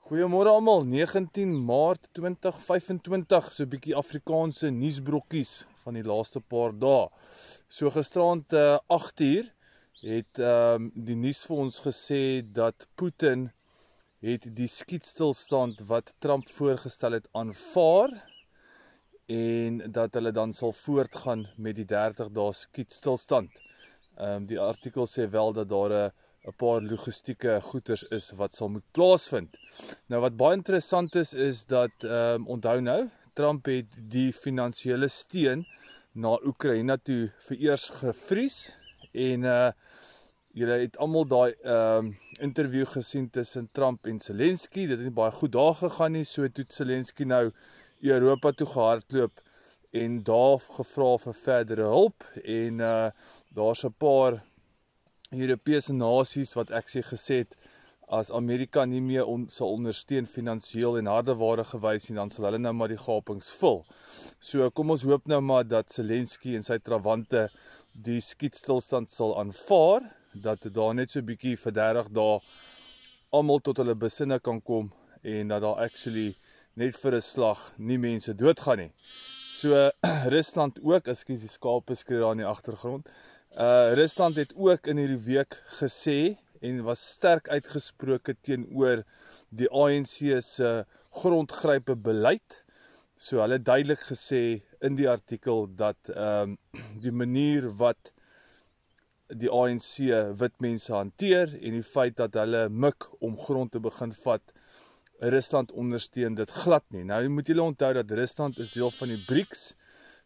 Goeiemôre almal, 19 Maart 2025, so 'n bietjie Afrikaanse nuusbrokkies van die laaste paar dae. So gisterand 8uur het die nuus vir ons gesê dat Putin het die skietstilstand wat Trump voorgestel het aanvaar en dat hulle dan sal voortgaan met die 30 dae skietstilstand. Die artikel sê wel dat daar 'n paar logistieke goeders is wat sal moet plaasvind. Nou wat baie interessant is dat onthou nou, Trump het die finansiële steun na Oekraïne toe vereers gevries en julle het almal daai interview gesien tussen Trump en Zelensky. Dit het nie baie goed daar gegaan nie. So toe Zelensky nou Europa toe gehardloop en daar gevra vir verdere hulp en daar's 'n paar Europese nasies wat ek gesê het, as Amerika nie meer sal ondersteun finansiëel en hardeware gewys nie, dan sal hulle nou maar die gapings vul. So kom ons hoop nou maar dat Zelensky en sy trawante die skietstilstand sal aanvaar, dat daar net so 'n bietjie vir 30 dae almal tot hulle besinne kan kom en dat daar actually net vir 'n slag nie mense doodgaan nie. So Rusland ook, ekskuus, die skape skree daar in die agtergrond. Rusland het ook in hierdie week gesê en was sterk uitgesproke teenoor die ANC se grondgrype beleid. So hulle het duidelik gesê in die artikel dat die manier wat die ANC wit mense hanteer en die feit dat hulle mik om grond te begin vat, Rusland ondersteun dit glad nie. Nou moet julle onthou dat Rusland is deel van die BRICS.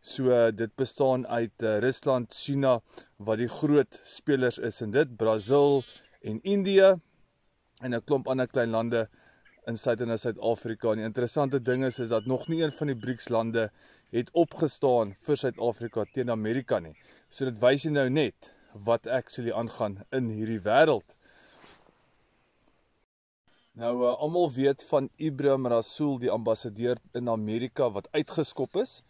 So dit bestaan uit Rusland, China wat die groot spelers is in dit, Brazil en India en 'n klomp ander klein lande in Suid-Afrika. En die interessante ding is dat nog nie een van die BRICS lande het opgestaan vir Suid-Afrika teen Amerika nie. So dit wys jy nou net wat actually aangaan in hierdie wêreld. Nou almal weet van Ibrahim Rasool, die ambassadeur in Amerika wat uitgeskop is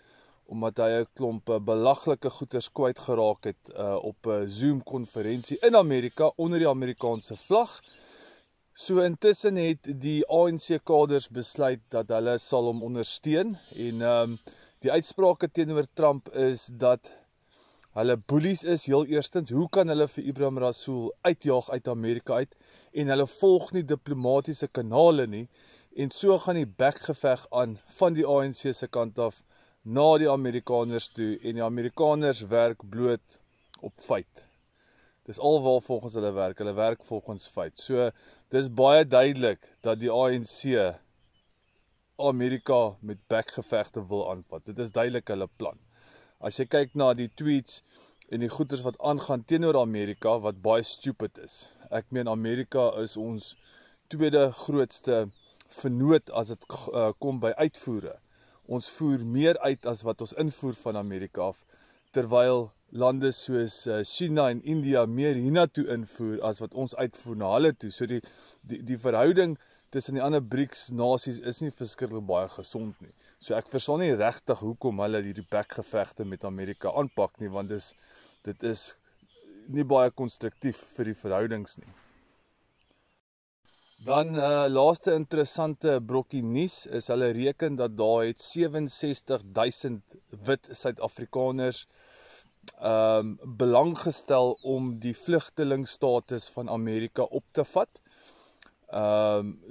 omdat hy 'n klomp belaglike goeders kwyt geraak het op 'n Zoom konferensie in Amerika onder die Amerikaanse vlag. So intussen het die ANC kaders besluit dat hulle sal hom ondersteun en die uitsprake teenoor Trump is dat hulle bullies is. Heel eerstens, hoe kan hulle vir Ibrahim Rasool uitjaag uit Amerika uit en hulle volg nie diplomatisiese kanale nie en so gaan die bekgeveg aan van die ANC se kant af na die Amerikaners toe en die Amerikaners werk bloot op feit. Dis alwaar volgens hulle werk volgens feit. So dis baie duidelik dat die ANC Amerika met bekgevegte wil aanvat. Dit is duidelik hulle plan. As jy kyk na die tweets en die goeders wat aangaan teenoor Amerika wat baie stupid is. Ek meen Amerika is ons tweede grootste vennoot as dit kom by uitvoere. Ons voer meer uit as wat ons invoer van Amerika af, terwyl lande soos China en India meer hiernatoe invoer as wat ons uitvoer na hulle toe. So die verhouding tussen die ander BRICS nasies is nie verskriklik baie gesond nie. So ek verstaan nie regtig hoekom hulle hierdie bekgevegte met Amerika aanpak nie, want dit is nie baie konstruktief vir die verhoudings nie. Dan laaste interessante brokkie nuus is hulle reken dat daar het 67,000 wit Suid-Afrikaners belang gestel om die vlugtelingstatus van Amerika op te vat.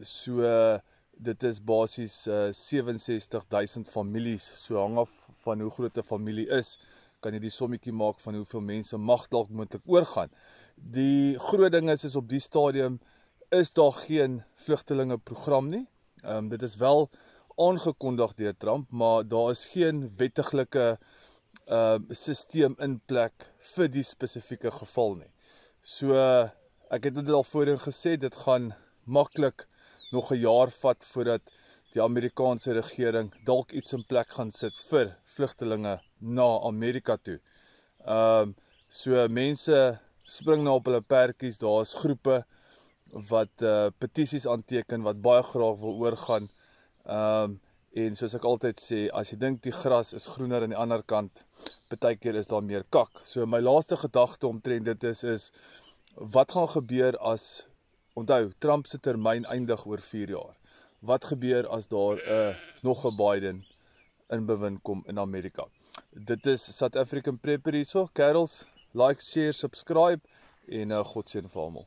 So dit is basies 67,000 families. So hang af van hoe groot 'n familie is, kan jy die sommetjie maak van hoeveel mense mag dalk moontlik oorgaan. Die groot ding is op die stadium is daar geen vlugtelingeprogram nie. Dit is wel aangekondig deur Trump, maar daar is geen wettiglike sisteem in plek vir die spesifieke geval nie. So ek het dit al voorheen gesê, dit gaan maklik nog 'n jaar vat voordat die Amerikaanse regering dalk iets in plek gaan sit vir vlugtelinge na Amerika toe. So mense spring nou op hulle perdjies, daar is groepe wat petisies aanteken, wat baie graag wil oorgaan. En soos ek altyd sê, as jy dink die gras is groener aan die ander kant, partykeer is daar meer kak. So my laaste gedagte omtrent dit is wat gaan gebeur as, onthou, Trump se termyn eindig oor 4 jaar. wat gebeur as daar nog 'n Biden in bewind kom in Amerika. Dit is South African Prepper hierso. Kerels, like, share, subscribe en God seën vir almal.